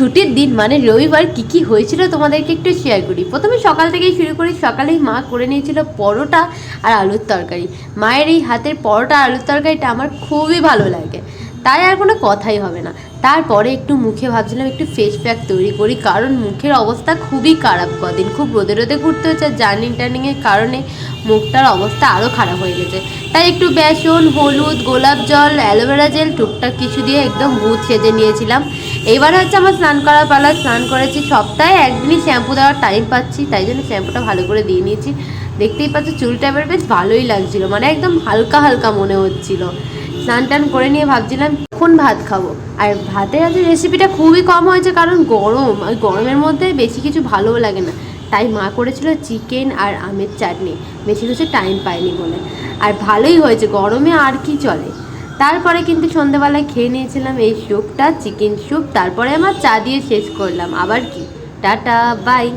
ছুটির দিন মানে রবিবার কী হয়েছিল তোমাদেরকে একটু শেয়ার করি। প্রথমে সকাল থেকেই শুরু করি। সকালেই মা করে নিয়েছিল পরোটা আর আলুর তরকারি। মায়ের এই হাতের পরোটা আলুর তরকারিটা আমার খুবই ভালো লাগে, তাই আর কোনো কথাই হবে না। তারপরে একটু মুখে ভাবছিলাম একটু ফেস প্যাক তৈরি করি, কারণ মুখের অবস্থা খুবই খারাপ। কদিন খুব রোদে রোদে ঘুরতে হচ্ছে, জার্নি টার্নিংয়ের কারণে মুখটার অবস্থা আরও খারাপ হয়ে গেছে। তাই একটু বেসন, হলুদ, গোলাপ জল, অ্যালোভেরা জেল টুকটাক কিছু দিয়ে একদম মুখ সেজে নিয়েছিলাম। এবার হচ্ছে আমার স্নান করার পালা। স্নান করেছি, সপ্তাহে একদিনই শ্যাম্পু দেওয়ার টাইম পাচ্ছি, তাই জন্য শ্যাম্পুটা ভালো করে দিয়ে নিয়েছি। দেখতেই পাচ্ছ চুলটা এবার বেশ ভালোই লাগছিল, মানে একদম হালকা হালকা মনে হচ্ছিল। স্নান টান করে নিয়ে ভাবছিলাম কখন ভাত খাবো। আর ভাতের আজ রেসিপিটা খুবই কম হয়েছে, কারণ গরম, আর গরমের মধ্যে বেশি কিছু ভালোও লাগে না। তাই মা করেছিল চিকেন আর আমের চাটনি, বেশি কিছু টাইম পাইনি বলে। আর ভালোই হয়েছে, গরমে আর কি চলে। তারপরে কিন্তু সন্ধ্যেবেলায় খেয়ে নিয়েছিলাম এই স্যুপটা, চিকেন স্যুপ। তারপরে আমার চা দিয়ে শেষ করলাম। আবার কি, টাটা বাই।